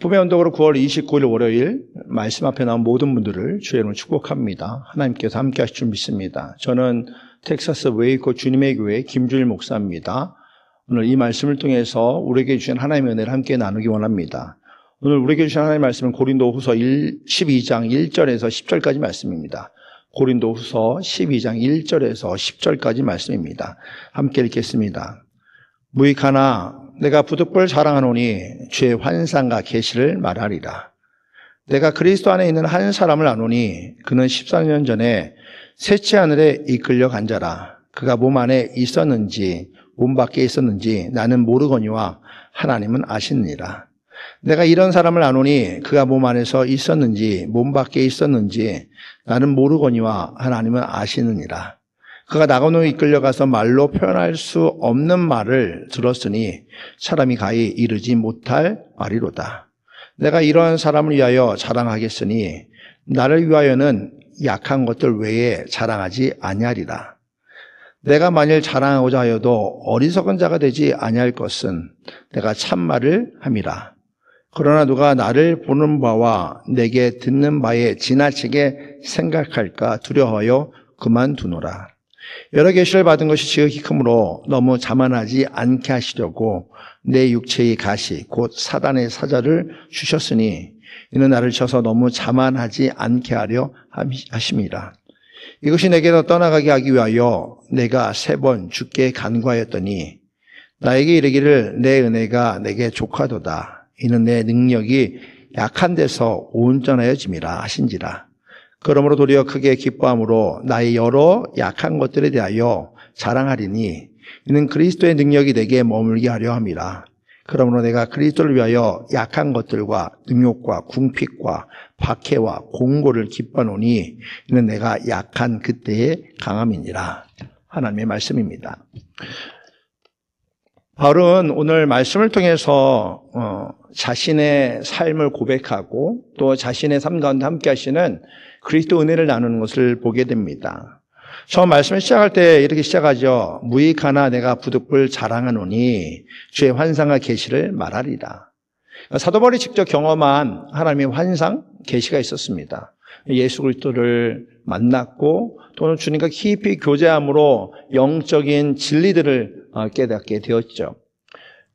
기쁨의 언덕으로 9월 29일 월요일 말씀 앞에 나온 모든 분들을 주의 이름으로 축복합니다. 하나님께서 함께 하실 줄 믿습니다. 저는 텍사스 웨이코 주님의 교회 김주일 목사입니다. 오늘 이 말씀을 통해서 우리에게 주신 하나님의 은혜를 함께 나누기 원합니다. 오늘 우리에게 주신 하나님의 말씀은 고린도후서 12장 1절에서 10절까지 말씀입니다. 고린도후서 12장 1절에서 10절까지 말씀입니다. 함께 읽겠습니다. 무익하나 내가 부득불 자랑하노니 주의 환상과 계시를 말하리라. 내가 그리스도 안에 있는 한 사람을 아노니 그는 14년 전에 셋째 하늘에 이끌려 간 자라. 그가 몸 안에 있었는지 몸 밖에 있었는지 나는 모르거니와 하나님은 아시느니라. 내가 이런 사람을 아노니 그가 몸 안에서 있었는지 몸 밖에 있었는지 나는 모르거니와 하나님은 아시느니라. 그가 나그네로 이끌려가서 말로 표현할 수 없는 말을 들었으니 사람이 가히 이르지 못할 말이로다. 내가 이러한 사람을 위하여 자랑하겠으니 나를 위하여는 약한 것들 외에 자랑하지 아니하리라. 내가 만일 자랑하고자 하여도 어리석은 자가 되지 아니할 것은 내가 참말을 함이라. 그러나 누가 나를 보는 바와 내게 듣는 바에 지나치게 생각할까 두려워하여 그만두노라. 여러 계시를 받은 것이 지극히 크므로 너무 자만하지 않게 하시려고 내 육체의 가시 곧 사단의 사자를 주셨으니 이는 나를 쳐서 너무 자만하지 않게 하려 하심이라. 이것이 내게서 떠나가게 하기 위하여 내가 3번 주께 간구하였더니 나에게 이르기를 내 은혜가 내게 족하도다. 이는 내 능력이 약한 데서 온전하여짐이라 하신지라. 그러므로 도리어 크게 기뻐함으로 나의 여러 약한 것들에 대하여 자랑하리니 이는 그리스도의 능력이 내게 머물게 하려 함이라. 그러므로 내가 그리스도를 위하여 약한 것들과 능욕과 궁핍과 박해와 공고를 기뻐하노니 이는 내가 약한 그때의 강함이니라. 하나님의 말씀입니다. 바울은 오늘 말씀을 통해서 자신의 삶을 고백하고 또 자신의 삶 가운데 함께 하시는 그리스도 은혜를 나누는 것을 보게 됩니다. 처음 말씀을 시작할 때 이렇게 시작하죠. 무익하나 내가 부득불 자랑하노니 주의 환상과 계시를 말하리라. 사도 바울이 직접 경험한 하나님의 환상, 계시가 있었습니다. 예수 그리스도를 만났고 또는 주님과 깊이 교제함으로 영적인 진리들을 깨닫게 되었죠.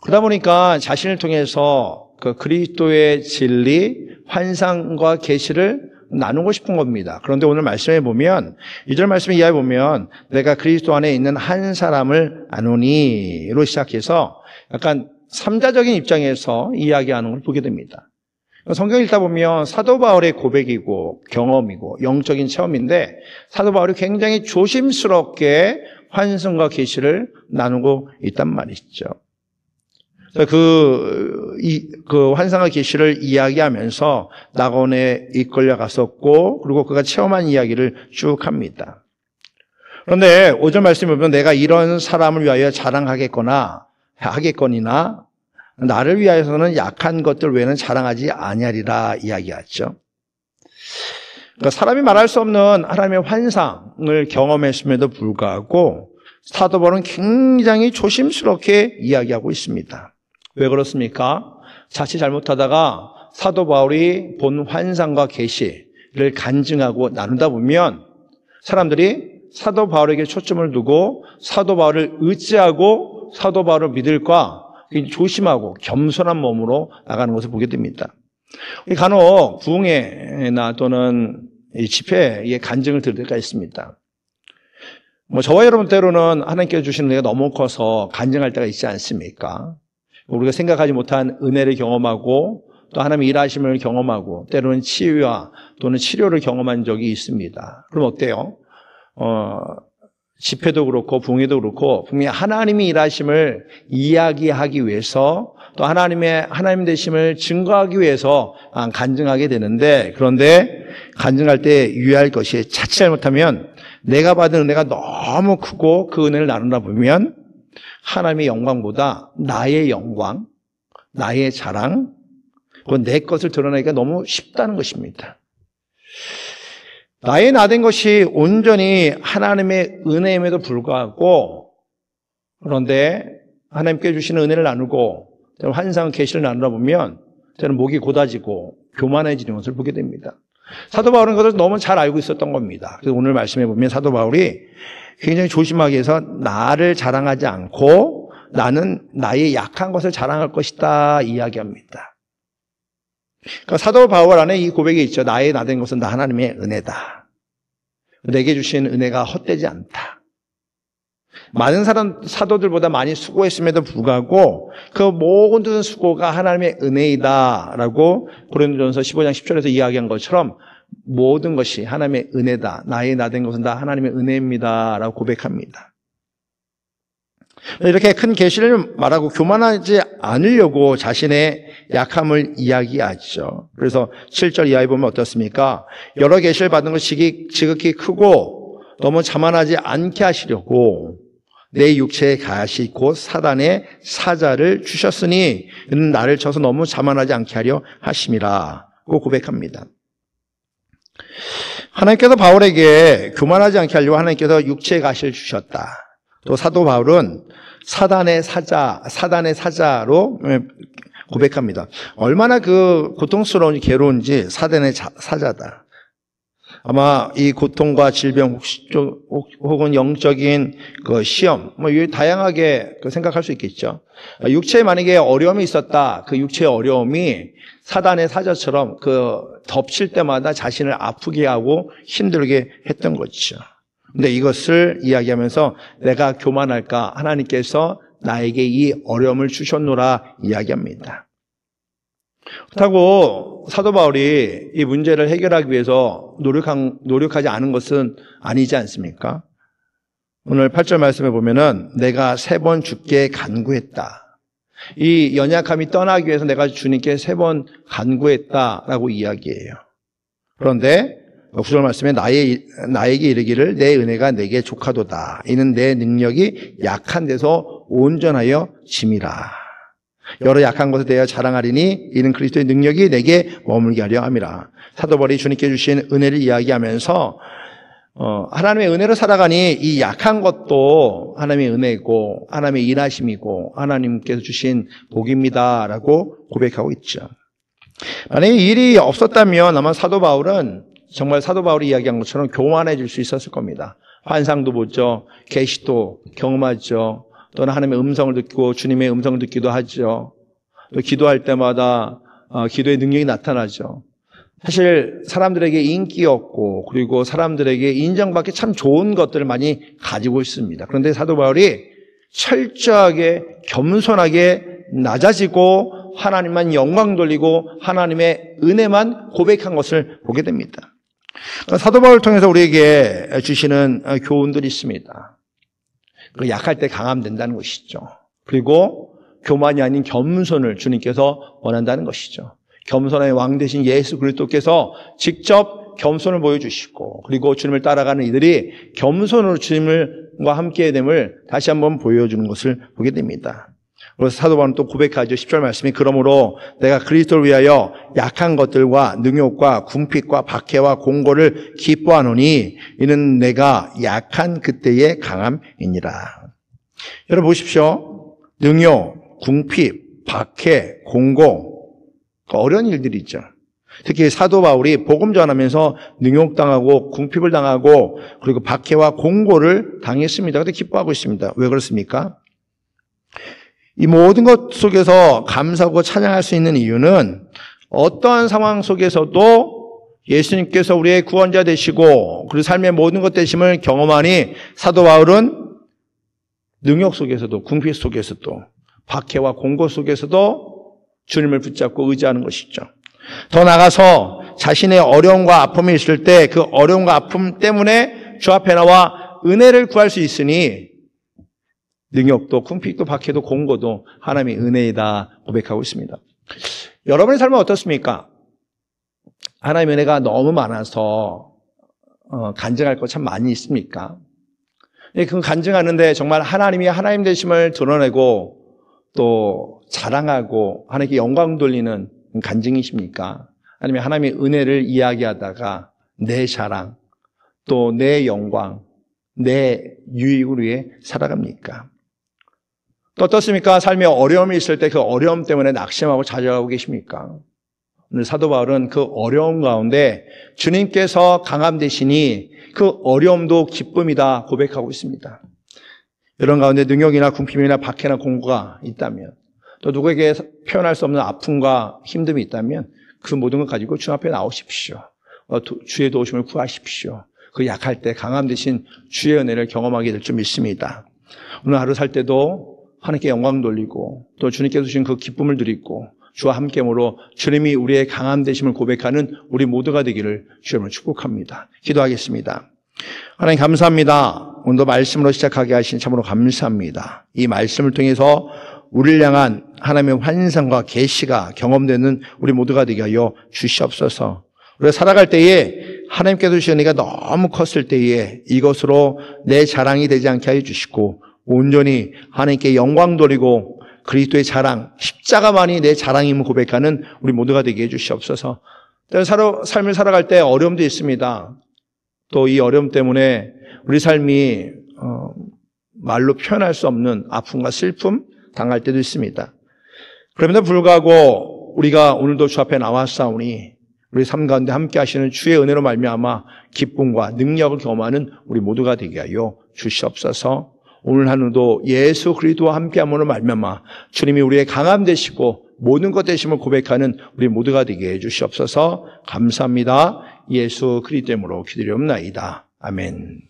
그러다 보니까 자신을 통해서 그 그리스도의 진리, 환상과 계시를 나누고 싶은 겁니다. 그런데 오늘 말씀에 보면 2절 말씀에 이하에 보면 내가 그리스도 안에 있는 한 사람을 아노니로 시작해서 약간 3자적인 입장에서 이야기하는 걸 보게 됩니다. 성경 읽다 보면 사도 바울의 고백이고 경험이고 영적인 체험인데 사도 바울이 굉장히 조심스럽게 환상과 계시를 나누고 있단 말이죠. 그 환상과 계시를 이야기하면서 낙원에 이끌려 갔었고 그리고 그가 체험한 이야기를 쭉 합니다. 그런데 5절 말씀에 보면 내가 이런 사람을 위하여 자랑하겠거니나 나를 위하여서는 약한 것들 외에는 자랑하지 아니하리라 이야기하죠. 그러니까 사람이 말할 수 없는 하나님의 환상을 경험했음에도 불구하고 사도 바울은 굉장히 조심스럽게 이야기하고 있습니다. 왜 그렇습니까? 자칫 잘못하다가 사도 바울이 본 환상과 계시를 간증하고 나누다 보면 사람들이 사도 바울에게 초점을 두고 사도 바울을 의지하고 사도 바울을 믿을까 조심하고 겸손한 몸으로 나가는 것을 보게 됩니다. 간혹 부흥회나 또는 집회에 간증을 들을 때가 있습니다. 저와 여러분 때로는 하나님께서 주시는 은혜가 너무 커서 간증할 때가 있지 않습니까? 우리가 생각하지 못한 은혜를 경험하고 또 하나님의 일하심을 경험하고 때로는 치유와 또는 치료를 경험한 적이 있습니다. 그럼 어때요? 집회도 그렇고 부흥회도 그렇고 분명히 하나님의 일하심을 이야기하기 위해서 또 하나님 되심을 증거하기 위해서 간증하게 되는데 그런데 간증할 때 유의할 것이 자칫 잘못하면 내가 받은 은혜가 너무 크고 그 은혜를 나누다 보면 하나님의 영광보다 나의 영광, 나의 자랑, 그건 내 것을 드러내기가 너무 쉽다는 것입니다. 나의 나된 것이 온전히 하나님의 은혜임에도 불구하고 그런데 하나님께 주시는 은혜를 나누고 환상 계시를 나누다 보면 저는 목이 곧아지고 교만해지는 것을 보게 됩니다. 사도 바울은 그것을 너무 잘 알고 있었던 겁니다. 그래서 오늘 말씀해 보면 사도 바울이 굉장히 조심하게 해서 나를 자랑하지 않고 나는 나의 약한 것을 자랑할 것이다 이야기합니다. 그러니까 사도 바울 안에 이 고백이 있죠. 나의 나된 것은 나 하나님의 은혜다. 내게 주신 은혜가 헛되지 않다. 많은 사도들보다 많이 수고했음에도 불구하고 그 모든 수고가 하나님의 은혜이다라고 고린도전서 15장 10절에서 이야기한 것처럼 모든 것이 하나님의 은혜다. 나의 나된 것은 다 하나님의 은혜입니다라고 고백합니다. 이렇게 큰 계시를 말하고 교만하지 않으려고 자신의 약함을 이야기하죠. 그래서 7절 이하에 보면 어떻습니까? 여러 계시를 받은 것이 지극히 크고 너무 자만하지 않게 하시려고 내 육체의 가시 곧 사단의 사자를 주셨으니 이는 나를 쳐서 너무 자만하지 않게 하려 하심이라고 고백합니다. 하나님께서 바울에게 교만하지 않게 하려고 하나님께서 육체의 가시를 주셨다. 또 사도 바울은 사단의 사자로 고백합니다. 얼마나 그 고통스러운지 괴로운지 사단의 사자다. 아마 이 고통과 질병 혹은 영적인 그 시험 이 다양하게 생각할 수 있겠죠. 육체에 만약에 어려움이 있었다. 그 육체의 어려움이 사단의 사자처럼 그 덮칠 때마다 자신을 아프게 하고 힘들게 했던 거죠. 근데 이것을 이야기하면서 내가 교만할까? 하나님께서 나에게 이 어려움을 주셨노라 이야기합니다. 그렇다고 사도 바울이 이 문제를 해결하기 위해서 노력하지 않은 것은 아니지 않습니까? 오늘 8절 말씀에 보면은 내가 3번 주께 간구했다. 이 연약함이 떠나기 위해서 내가 주님께 3번 간구했다라고 이야기해요. 그런데 9절 말씀에 나에게 이르기를 내 은혜가 내게 족하도다. 이는 내 능력이 약한 데서 온전하여 짐이라. 여러 약한 것에 대하여 자랑하리니 이는 그리스도의 능력이 내게 머물게 하려 함이라. 사도 바울이 주님께 주신 은혜를 이야기하면서 하나님의 은혜로 살아가니 이 약한 것도 하나님의 은혜고 하나님의 일하심이고 하나님께서 주신 복입니다라고 고백하고 있죠. 만약에 이 일이 없었다면 아마 사도 바울은 정말 사도 바울이 이야기한 것처럼 교만해질 수 있었을 겁니다. 환상도 보죠. 계시도 경험하죠. 또는 하나님의 음성을 듣고 주님의 음성을 듣기도 하죠. 또 기도할 때마다 기도의 능력이 나타나죠. 사실 사람들에게 인기였고 그리고 사람들에게 인정받기 참 좋은 것들을 많이 가지고 있습니다. 그런데 사도 바울이 철저하게 겸손하게 낮아지고 하나님만 영광 돌리고 하나님의 은혜만 고백한 것을 보게 됩니다. 사도 바울을 통해서 우리에게 주시는 교훈들이 있습니다. 약할 때 강하면 된다는 것이죠. 그리고 교만이 아닌 겸손을 주님께서 원한다는 것이죠. 겸손의 왕 되신 예수 그리스도께서 직접 겸손을 보여주시고 그리고 주님을 따라가는 이들이 겸손으로 주님과 함께됨을 다시 한번 보여주는 것을 보게 됩니다. 그래서 사도 바울은 또 고백하죠. 10절 말씀이 그러므로 내가 그리스도를 위하여 약한 것들과 능욕과 궁핍과 박해와 공고를 기뻐하노니 이는 내가 약한 그때의 강함이니라. 여러분 보십시오. 능욕, 궁핍, 박해, 공고 어려운 일들이 있죠. 특히 사도 바울이 복음 전하면서 능욕당하고 궁핍을 당하고 그리고 박해와 공고를 당했습니다. 그런데 기뻐하고 있습니다. 왜 그렇습니까? 이 모든 것 속에서 감사하고 찬양할 수 있는 이유는 어떠한 상황 속에서도 예수님께서 우리의 구원자 되시고 그리고 삶의 모든 것 되심을 경험하니 사도 바울은 능욕 속에서도 궁핍 속에서도 박해와 공고 속에서도 주님을 붙잡고 의지하는 것이죠. 더 나아가서 자신의 어려움과 아픔이 있을 때 그 어려움과 아픔 때문에 주 앞에 나와 은혜를 구할 수 있으니 능욕도 궁핍도 박해도 공고도 하나님의 은혜이다 고백하고 있습니다. 여러분의 삶은 어떻습니까? 하나님의 은혜가 너무 많아서 간증할 것 참 많이 있습니까? 그 간증하는데 정말 하나님이 하나님 되심을 드러내고 또 자랑하고 하나님께 영광 돌리는 간증이십니까? 아니면 하나님의 은혜를 이야기하다가 내 자랑 또 내 영광 내 유익을 위해 살아갑니까? 또 어떻습니까? 삶에 어려움이 있을 때 그 어려움 때문에 낙심하고 좌절하고 계십니까? 오늘 사도 바울은 그 어려움 가운데 주님께서 강함 되시니 그 어려움도 기쁨이다 고백하고 있습니다. 이런 가운데 능력이나 궁핍이나 박해나 공고가 있다면, 또 누구에게 표현할 수 없는 아픔과 힘듦이 있다면 그 모든 걸 가지고 주 앞에 나오십시오. 주의 도우심을 구하십시오. 그 약할 때 강함 되신 주의 은혜를 경험하게 될 줄 믿습니다. 오늘 하루 살 때도 하나님께 영광 돌리고 또 주님께서 주신 그 기쁨을 누리고 주와 함께함으로 주님이 우리의 강함 되심을 고백하는 우리 모두가 되기를 주님을 축복합니다. 기도하겠습니다. 하나님 감사합니다. 오늘도 말씀으로 시작하게 하신 참으로 감사합니다. 이 말씀을 통해서 우리를 향한 하나님의 환상과 계시가 경험되는 우리 모두가 되게 하여 주시옵소서. 우리가 살아갈 때에 하나님께서 주신 은혜가 너무 컸을 때에 이것으로 내 자랑이 되지 않게 하여 주시고 온전히 하나님께 영광 돌리고 그리스도의 자랑, 십자가만이 내 자랑임을 고백하는 우리 모두가 되게 해주시옵소서. 삶을 살아갈 때 어려움도 있습니다. 또 이 어려움 때문에 우리 삶이 말로 표현할 수 없는 아픔과 슬픔 당할 때도 있습니다. 그럼에도 불구하고 우리가 오늘도 주 앞에 나왔사오니 우리 삶 가운데 함께 하시는 주의 은혜로 말미암아 기쁨과 능력을 경험하는 우리 모두가 되게 하여 주시옵소서. 오늘 하루도 예수 그리스도와 함께함으로 말미암아 주님이 우리의 강함 되시고 모든 것 되심을 고백하는 우리 모두가 되게 해주시옵소서. 감사합니다. 예수 그리스도 이름으로 기도드리옵나이다. 아멘.